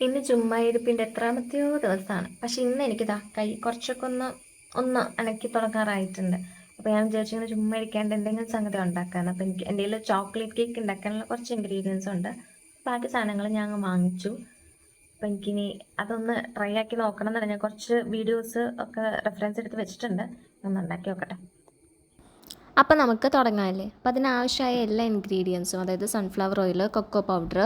ഇന്ന് ചുമ്മാ ഇരിപ്പിൻ്റെ എത്രാമത്തെയോ ദിവസമാണ്. പക്ഷെ ഇന്ന് എനിക്കിതാ കൈ കുറച്ചൊക്കെ ഒന്ന് അനക്കി തുടങ്ങാറായിട്ടുണ്ട്. അപ്പോൾ ഞാൻ വിചാരിച്ചു ഇങ്ങനെ ചുമ്മാ ഇരിക്കാണ്ട് എന്തെങ്കിലും സംഗതി ഉണ്ടാക്കാമെന്ന്. അപ്പോൾ എൻ്റെ കയ്യിൽ ചോക്ലേറ്റ് കേക്ക് ഉണ്ടാക്കാനുള്ള കുറച്ച് ഇൻഗ്രീഡിയൻസ് ഉണ്ട്. ബാക്കി സാധനങ്ങൾ ഞാൻ അങ്ങ് വാങ്ങിച്ചു. അപ്പോൾ എനിക്കിനി അതൊന്ന് ട്രൈ ആക്കി നോക്കണം എന്നാണ്. ഞാൻ കുറച്ച് വീഡിയോസ് ഒക്കെ റെഫറൻസ് എടുത്ത് വെച്ചിട്ടുണ്ട്. ഒന്ന് ഉണ്ടാക്കി നോക്കട്ടെ. അപ്പോൾ നമുക്ക് തുടങ്ങാമല്ലേ. അപ്പോൾ അതിനാവശ്യമായ എല്ലാ ഇൻഗ്രീഡിയൻസും, അതായത് sunflower oil, cocoa powder,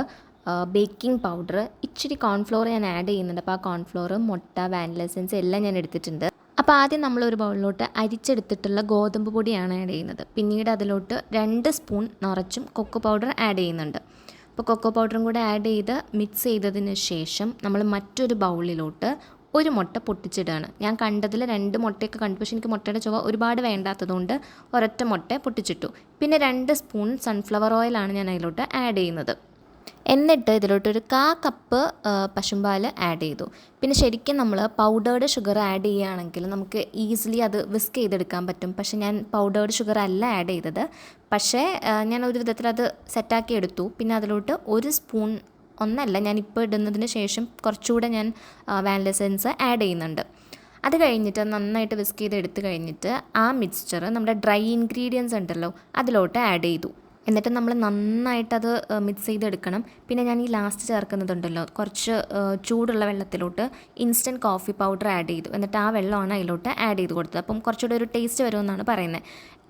baking powder, ഇച്ചിരി കോൺഫ്ലോർ ഞാൻ ആഡ് ചെയ്യുന്നുണ്ട്. അപ്പോൾ ആ കോൺഫ്ലോർ, മുട്ട, വാനില എസൻസ് എല്ലാം ഞാൻ എടുത്തിട്ടുണ്ട്. അപ്പോൾ ആദ്യം നമ്മളൊരു ബൗളിലോട്ട് അരിച്ചെടുത്തിട്ടുള്ള ഗോതമ്പ് പൊടിയാണ് ആഡ് ചെയ്യുന്നത്. പിന്നീട് അതിലോട്ട് 2 സ്പൂൺ നിറച്ചും കൊക്കോ പൗഡർ ആഡ് ചെയ്യുന്നുണ്ട്. അപ്പോൾ കൊക്കോ പൗഡറും കൂടെ ആഡ് ചെയ്ത് മിക്സ് ചെയ്തതിന് ശേഷം നമ്മൾ മറ്റൊരു ബൗളിലോട്ട് ഒരു മുട്ട പൊട്ടിച്ചിടുകയാണ്. ഞാൻ കണ്ടതിൽ 2 മുട്ടയൊക്കെ കണ്ടു, പക്ഷേ എനിക്ക് മുട്ടയുടെ ചുവ ഒരുപാട് വേണ്ടാത്തതുകൊണ്ട് ഒരൊറ്റ മുട്ട പൊട്ടിച്ചിട്ടു. പിന്നെ 2 സ്പൂൺ സൺഫ്ലവർ ഓയിലാണ് ഞാൻ അതിലോട്ട് ആഡ് ചെയ്യുന്നത്. എന്നിട്ട് ഇതിലോട്ടൊരു 1/4 കപ്പ് പശുമ്പാൽ ആഡ് ചെയ്തു. പിന്നെ ശരിക്കും നമ്മൾ പൗഡേർഡ് ഷുഗർ ആഡ് ചെയ്യുകയാണെങ്കിൽ നമുക്ക് ഈസിലി അത് വിസ്ക് ചെയ്തെടുക്കാൻ പറ്റും. പക്ഷേ ഞാൻ പൗഡേർഡ് ഷുഗർ അല്ല ആഡ് ചെയ്തത്. പക്ഷേ ഞാൻ ഒരു വിധത്തിൽ അത് സെറ്റാക്കി എടുത്തു. പിന്നെ അതിലോട്ട് 1 സ്പൂൺ, ഒന്നല്ല, ഞാൻ ഇപ്പോൾ ഇടുന്നതിന് ശേഷം കുറച്ചുകൂടെ ഞാൻ വാനില എസൻസ് ആഡ് ചെയ്യുന്നുണ്ട്. അത് കഴിഞ്ഞിട്ട് നന്നായിട്ട് വിസ്ക് ചെയ്ത് എടുത്ത് കഴിഞ്ഞിട്ട് ആ മിക്സ്ചർ നമ്മുടെ ഡ്രൈ ഇൻഗ്രീഡിയൻസ് ഉണ്ടല്ലോ അതിലോട്ട് ആഡ് ചെയ്തു. എന്നിട്ട് നമ്മൾ നന്നായിട്ടത് മിക്സ് ചെയ്തെടുക്കണം. പിന്നെ ഞാൻ ഈ ലാസ്റ്റ് ചേർക്കുന്നതുണ്ടല്ലോ, കുറച്ച് ചൂടുള്ള വെള്ളത്തിലോട്ട് ഇൻസ്റ്റൻറ്റ് കോഫി പൗഡർ ആഡ് ചെയ്തു. എന്നിട്ട് ആ വെള്ളമാണ് അതിലോട്ട് ആഡ് ചെയ്ത് കൊടുത്തത്. അപ്പം കുറച്ചുകൂടി ഒരു ടേസ്റ്റ് വരുമെന്നാണ് പറയുന്നത്.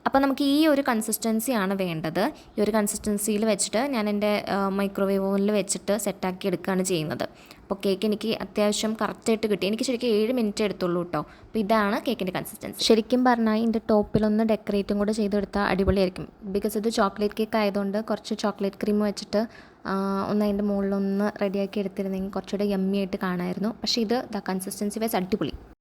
അപ്പോൾ നമുക്ക് ഈ ഒരു കൺസിസ്റ്റൻസിയാണ് വേണ്ടത്. ഈ ഒരു കൺസിസ്റ്റൻസിയിൽ വെച്ചിട്ട് ഞാൻ എൻ്റെ മൈക്രോവേവ് ഓവനിൽ വെച്ചിട്ട് സെറ്റാക്കി എടുക്കുകയാണ് ചെയ്യുന്നത്. അപ്പോൾ കേക്ക് എനിക്ക് അത്യാവശ്യം കറക്റ്റായിട്ട് കിട്ടി. എനിക്ക് ശരിക്കും 7 മിനിറ്റ് എടുത്തുള്ളൂ കേട്ടോ. അപ്പോൾ ഇതാണ് കേക്കിൻ്റെ കൺസിസ്റ്റൻസി. ശരിക്കും പറഞ്ഞാൽ ഇതിൻ്റെ ടോപ്പിലൊന്ന് ഡെക്കറേറ്റും കൂടെ ചെയ്തെടുത്താൽ അടിപൊളിയായിരിക്കും. ബിക്കോസ് ഇത് ചോക്ലേറ്റ് കേക്ക് ആയതുകൊണ്ട് കുറച്ച് ചോക്ലേറ്റ് ക്രീം വെച്ചിട്ട് ഒന്ന് അതിൻ്റെ മുകളിലൊന്ന് റെഡിയാക്കി എടുത്തിരുന്നെങ്കിൽ കുറച്ചുകൂടെ യമ്മി ആയിട്ട് കാണാമായിരുന്നു. പക്ഷേ ഇത് കൺസിസ്റ്റൻസി വൈസ് അടിപൊളി.